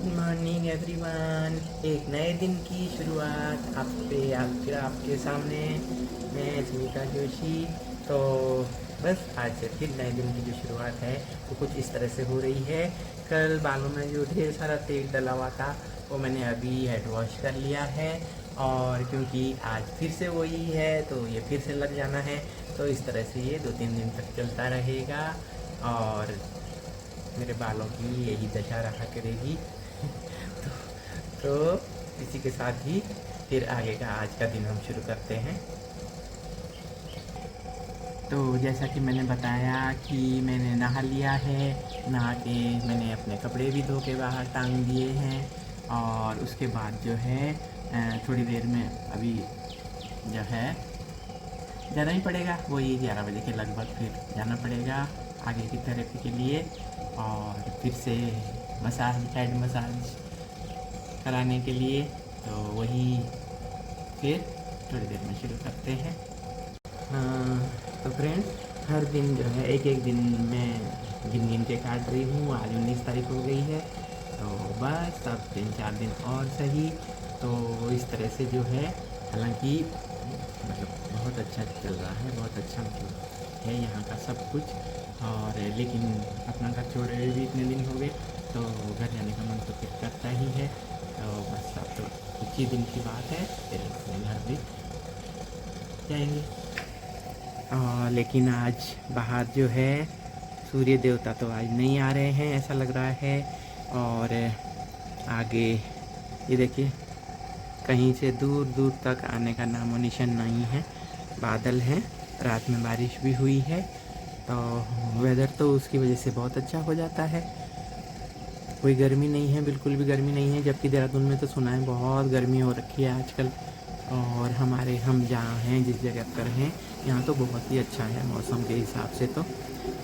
Morning everyone. एक नए दिन की शुरुआत आपके सामने मैं स्मिता जोशी। तो बस आज से फिर नए दिन की जो शुरुआत है वो कुछ इस तरह से हो रही है। कल बालों में जो ढेर सारा तेल डला हुआ था वो मैंने अभी हेड वॉश कर लिया है, और क्योंकि आज फिर से वही है तो ये फिर से लग जाना है। तो इस तरह से ये 2-3 दिन तक चलता रहेगा और मेरे बालों की यही दशा रहा करेगी। तो इसी के साथ ही फिर आगे का आज का दिन हम शुरू करते हैं। तो जैसा कि मैंने बताया कि मैंने नहा लिया है, नहा के मैंने अपने कपड़े भी धो के बाहर टांग दिए हैं, और उसके बाद जो है थोड़ी देर में अभी जो है जाना ही पड़ेगा, वही 11 बजे के लगभग फिर जाना पड़ेगा आगे की थेरेपी के लिए, और फिर से हेड मसाज कराने के लिए। तो वही फिर थोड़ी देर में शुरू करते हैं। हाँ, तो फ्रेंड्स हर दिन जो है एक एक दिन मैं गिन गिन के काट रही हूँ। आज 19 तारीख हो गई है, तो बस अब 3-4 दिन और सही। तो इस तरह से जो है, हालांकि मतलब बहुत अच्छा चल रहा है, बहुत अच्छा मतलब है यहाँ का सब कुछ। और लेकिन अपना घर छोड़े हुए भी इतने दिन हो गए, तो घर जाने का मन तो फिर करता ही है। तो बस अब तो कुछ ही दिन की बात है, फिर अपने घर भी जाएंगे। लेकिन आज बाहर जो है सूर्य देवता तो आज नहीं आ रहे हैं ऐसा लग रहा है। और आगे ये देखिए, कहीं से दूर दूर तक आने का नामो निशान नहीं है। बादल हैं, रात में बारिश भी हुई है, तो वेदर तो उसकी वजह से बहुत अच्छा हो जाता है। कोई गर्मी नहीं है, बिल्कुल भी गर्मी नहीं है, जबकि देहरादून में तो सुना है बहुत गर्मी हो रखी है आजकल। और हम जहाँ हैं, जिस जगह पर हैं, यहाँ तो बहुत ही अच्छा है मौसम के हिसाब से। तो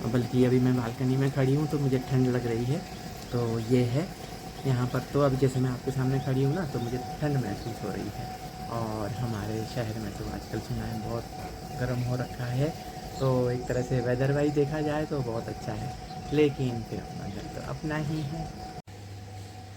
बल्कि अभी मैं बालकनी में खड़ी हूँ तो मुझे ठंड लग रही है। तो ये है यहाँ पर। तो अब जैसे मैं आपके सामने खड़ी हूँ ना, तो मुझे ठंड महसूस हो रही है। और हमारे शहर में तो आजकल सुना है बहुत गर्म हो रखा है। तो एक तरह से वेदर वाइज देखा जाए तो बहुत अच्छा है, लेकिन फिर अपना घर तो अपना ही है।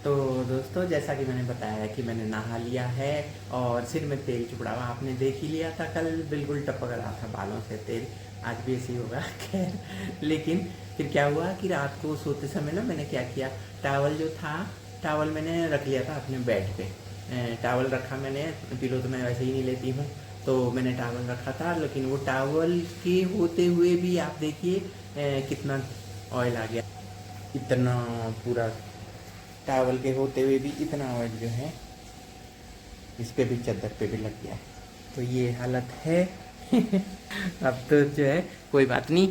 तो दोस्तों, जैसा कि मैंने बताया कि मैंने नहा लिया है और सिर में तेल चुपड़ा हुआ आपने देख ही लिया था। कल बिल्कुल टपक रहा था बालों से तेल, आज भी ऐसे ही होगा। खैर, लेकिन फिर क्या हुआ कि रात को सोते समय ना मैंने क्या किया, टावल जो था, टावल मैंने रख लिया था अपने बेड पे। टावल रखा मैंने, पिलो तो मैं वैसे ही नहीं लेती हूँ, तो मैंने टावल रखा था। लेकिन वो टावल के होते हुए भी आप देखिए कितना ऑयल आ गया। इतना पूरा टावल के होते हुए भी इतना ऑयल जो है इस पे भी, चादर पे भी लग गया है। तो ये हालत है। अब तो जो है कोई बात नहीं,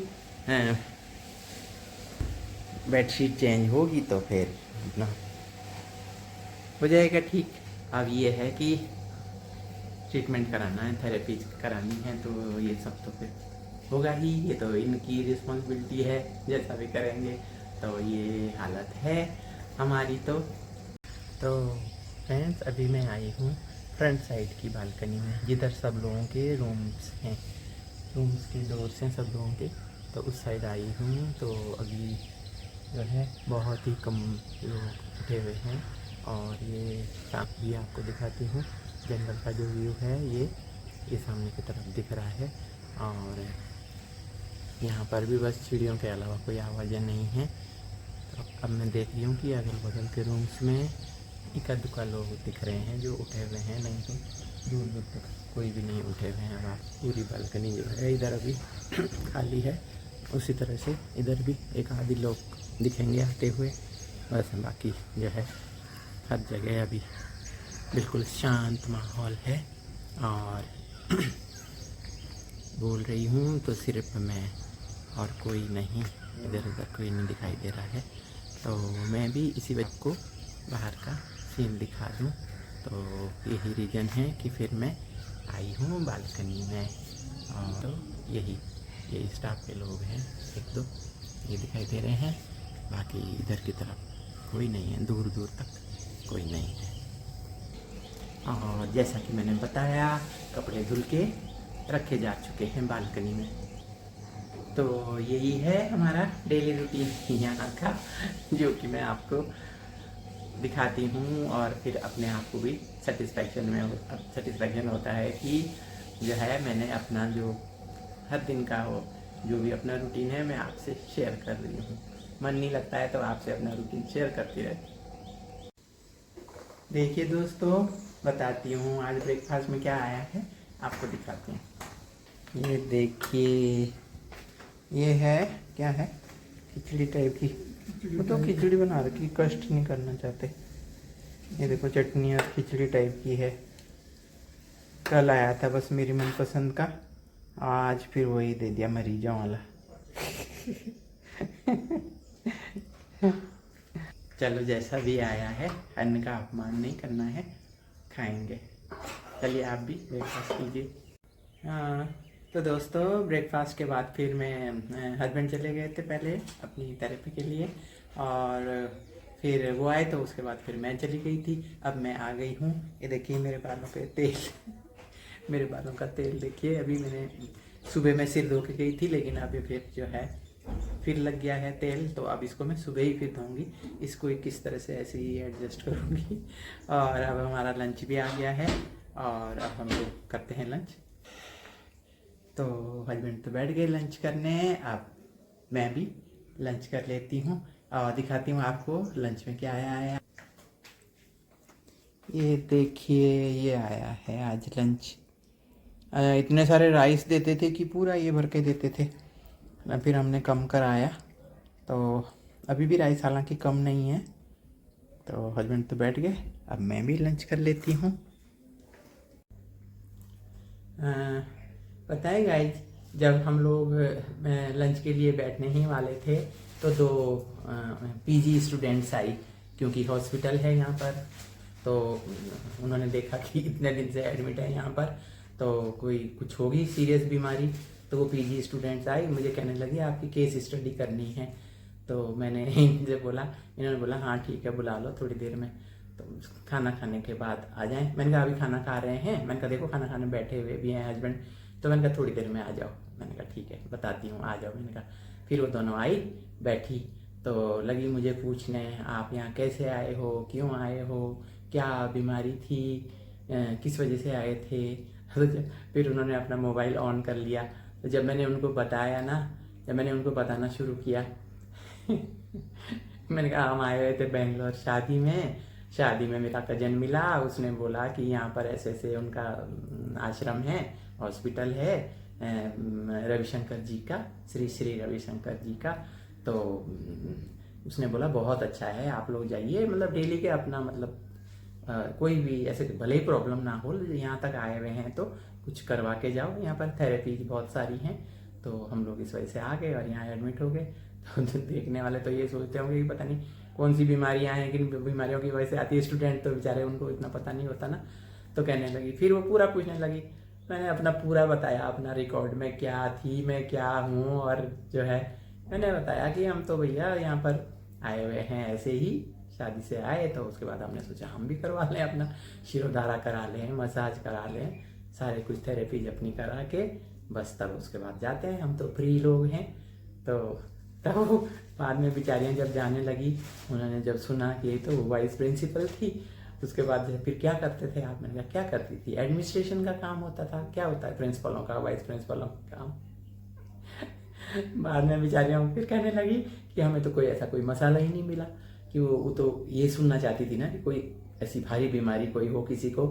बेडशीट चेंज होगी तो फिर अपना हो जाएगा ठीक। अब ये है कि ट्रीटमेंट कराना है, थेरेपी करानी है, तो ये सब तो फिर होगा ही। ये तो इनकी रिस्पॉन्सिबिलिटी है, जैसा भी करेंगे। तो ये हालत है हमारी। तो फ्रेंड्स, अभी मैं आई हूँ फ्रंट साइड की बालकनी में, जिधर सब लोगों के रूम्स हैं, रूम्स की डोर्स हैं सब लोगों के। तो उस साइड आई हूँ। तो अभी जो है बहुत ही कम लोग उठे हुए हैं, और ये साथ भी आपको दिखाती हूँ। जंगल का जो व्यू है ये सामने की तरफ दिख रहा है, और यहाँ पर भी बस चिड़ियों के अलावा कोई आवाज़ें नहीं हैं। तो अब मैं देख रही हूँ कि अगल बगल के रूम्स में इक्का दुक्का लोग दिख रहे हैं जो उठे हुए हैं, नहीं तो दूर दूर तक कोई भी नहीं उठे हुए हैं। अब आप पूरी बालकनी जो है इधर अभी खाली है, उसी तरह से इधर भी एक आधे लोग दिखेंगे आते हुए, बस बाकी जो है हर जगह अभी बिल्कुल शांत माहौल है। और बोल रही हूँ तो सिर्फ मैं, और कोई नहीं, इधर उधर कोई नहीं दिखाई दे रहा है। तो मैं भी इसी वजह को बाहर का सीन दिखा दूँ। तो यही रीज़न है कि फिर मैं आई हूँ बालकनी में। और तो यही स्टाफ के लोग हैं, एक दो ये दिखाई दे रहे हैं, बाकी इधर की तरफ कोई नहीं है, दूर दूर तक कोई नहीं है। और जैसा कि मैंने बताया, कपड़े धुल के रखे जा चुके हैं बालकनी में। तो यही है हमारा डेली रूटीन यहाँ का, जो कि मैं आपको दिखाती हूँ और फिर अपने आप को भी सेटिस्फैक्शन होता है कि जो है मैंने अपना जो हर दिन का हो जो भी अपना रूटीन है मैं आपसे शेयर कर रही हूँ। मन नहीं लगता है तो आपसे अपना रूटीन शेयर करती रहती। देखिए दोस्तों, बताती हूँ आज ब्रेकफास्ट में क्या आया है, आपको दिखाती हूँ। ये देखिए, ये है क्या है, खिचड़ी टाइप की। वो तो खिचड़ी बना रखी, कष्ट नहीं करना चाहते। ये देखो चटनी और खिचड़ी टाइप की है। कल आया था बस मेरी मनपसंद का, आज फिर वही दे दिया मरीजों वाला। चलो जैसा भी आया है, अन्न का अपमान नहीं करना है, खाएंगे। चलिए आप भी ब्रेकफास्ट कीजिए। हाँ तो दोस्तों, ब्रेकफास्ट के बाद फिर मैं हस्बैंड चले गए थे पहले अपनी थेरेपी के लिए, और फिर वो आए तो उसके बाद फिर मैं चली गई थी। अब मैं आ गई हूँ। ये देखिए मेरे बालों पे तेल मेरे बालों का तेल देखिए। अभी मैंने सुबह में सिर धो के गई थी, लेकिन अभी फिर जो है फिर लग गया है तेल, तो अब इसको मैं सुबह ही फिर धोऊंगी। इसको किस तरह से ऐसे ही एडजस्ट करूँगी। और अब हमारा लंच भी आ गया है और अब हम लोग करते हैं लंच। तो हस्बैंड तो बैठ गए लंच करने, अब मैं भी लंच कर लेती हूँ और दिखाती हूँ आपको लंच में क्या आया। ये देखिए, ये आया है आज लंच। इतने सारे राइस देते थे कि पूरा ये भर के देते थे, फिर हमने कम कराया। तो अभी भी राइस हालांकि कम नहीं है। तो हस्बैंड तो बैठ गए, अब मैं भी लंच कर लेती हूँ। पता है गाइस, जब हम लोग लंच के लिए बैठने ही वाले थे तो दो पीजी स्टूडेंट्स आई, क्योंकि हॉस्पिटल है यहाँ पर। तो उन्होंने देखा कि इतने दिन से एडमिट है यहाँ पर, तो कोई कुछ होगी सीरियस बीमारी। तो वो पीजी स्टूडेंट्स आई, मुझे कहने लगी आपकी केस स्टडी करनी है। तो मैंने इनसे बोला, इन्होंने बोला हाँ ठीक है बुला लो थोड़ी देर में, तो खाना खाने के बाद आ जाएं। मैंने कहा अभी खाना खा रहे हैं, मैंने कहा देखो खाना खाने बैठे हुए भी हैं हस्बैंड। तो मैंने कहा थोड़ी देर में आ जाओ, मैंने कहा ठीक है बताती हूँ आ जाओ, मैंने कहा। फिर वो दोनों आई, बैठी, तो लगी मुझे पूछने आप यहाँ कैसे आए हो, क्यों आए हो, क्या बीमारी थी, किस वजह से आए थे। फिर उन्होंने अपना मोबाइल ऑन कर लिया। तो जब मैंने उनको बताया ना, जब मैंने उनको बताना शुरू किया मैंने कहा हम आए हुए थे बेंगलोर शादी में मेरा कजन मिला, उसने बोला कि यहाँ पर ऐसे ऐसे उनका आश्रम है, हॉस्पिटल है रविशंकर जी का, श्री श्री रविशंकर जी का। तो उसने बोला बहुत अच्छा है, आप लोग जाइए, मतलब डेली के अपना मतलब कोई भी ऐसे भले ही प्रॉब्लम ना हो, यहाँ तक आए हुए हैं तो कुछ करवा के जाओ, यहाँ पर थेरेपी बहुत सारी हैं। तो हम लोग इस वजह से आ गए और यहाँ एडमिट हो गए। तो देखने वाले तो ये सोचते होंगे कि पता नहीं कौन सी बीमारियाँ हैं, किन बीमारियों की वजह से आती है। स्टूडेंट तो बेचारे उनको इतना पता नहीं होता ना। तो कहने लगी, फिर वो पूरा पूछने लगी। मैंने अपना पूरा बताया, अपना रिकॉर्ड में क्या थी, मैं क्या हूँ, और जो है मैंने बताया कि हम तो भैया यहाँ पर आए हुए हैं ऐसे ही, शादी से आए। तो उसके बाद हमने सोचा हम भी करवा लें, अपना शिरोधारा करा लें, मसाज करा लें, सारे कुछ थेरेपीज अपनी करा के बस तब उसके बाद जाते हैं, हम तो फ्री लोग हैं। तो तब बाद में बेचारियाँ जब जाने लगी, उन्होंने जब सुना कि तो वाइस प्रिंसिपल थी, उसके बाद फिर क्या करते थे आप, मैंने कहा क्या करती थी, एडमिनिस्ट्रेशन का काम होता था, क्या होता है प्रिंसिपलों का, वाइस प्रिंसिपलों का काम। बाद में बेचारियाँ फिर कहने लगी कि हमें तो कोई ऐसा कोई मसाला ही नहीं मिला, कि वो तो ये सुनना चाहती थी ना कि कोई ऐसी भारी बीमारी कोई हो किसी को,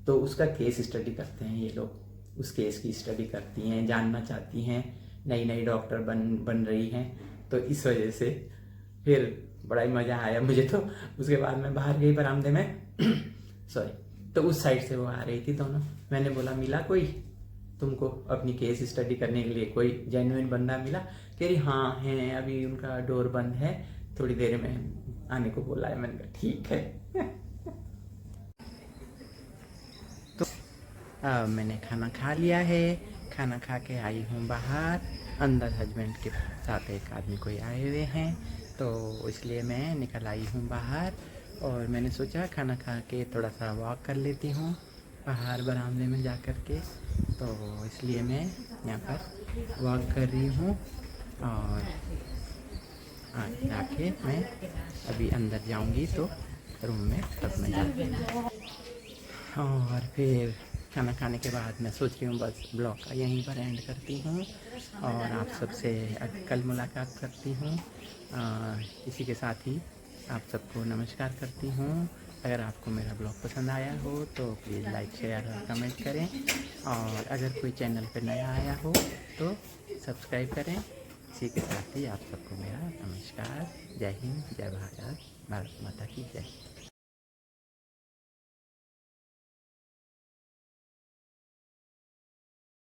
तो उसका केस स्टडी करते हैं ये लोग, उस केस की स्टडी करती हैं, जानना चाहती हैं, नई नई डॉक्टर बन रही हैं। तो इस वजह से फिर बड़ा ही मज़ा आया मुझे। तो उसके बाद मैं बाहर गई बरामदे में सॉरी, तो उस साइड से वो आ रही थी दोनों। मैंने बोला मिला कोई तुमको अपनी केस स्टडी करने के लिए, कोई जेन्युइन बंदा मिला? कह रही हाँ है, अभी उनका डोर बंद है, थोड़ी देर में आने को बोला है। मैंने कहा ठीक है। तो मैंने खाना खा लिया है, खाना खा के आई हूँ बाहर, अंदर हस्बैंड के साथ एक आदमी कोई आए हुए हैं, तो इसलिए मैं निकल आई हूँ बाहर। और मैंने सोचा खाना खा के थोड़ा सा वॉक कर लेती हूँ बाहर बरामदे में जा कर के, तो इसलिए मैं यहाँ पर वॉक कर रही हूँ। और जाके मैं अभी अंदर जाऊँगी तो रूम में तब मैं जाती हूँ। और फिर खाना खाने के बाद मैं सोच रही हूँ बस ब्लॉग का यहीं पर एंड करती हूँ और आप सबसे कल मुलाकात करती हूँ। इसी के साथ ही आप सबको नमस्कार करती हूँ। अगर आपको मेरा ब्लॉग पसंद आया हो तो प्लीज़ लाइक शेयर और कमेंट करें, और अगर कोई चैनल पर नया आया हो तो सब्सक्राइब करें। इसी के साथ ही आप सबको मेरा नमस्कार। जय हिंद, जय भारत, भारत माता की जय।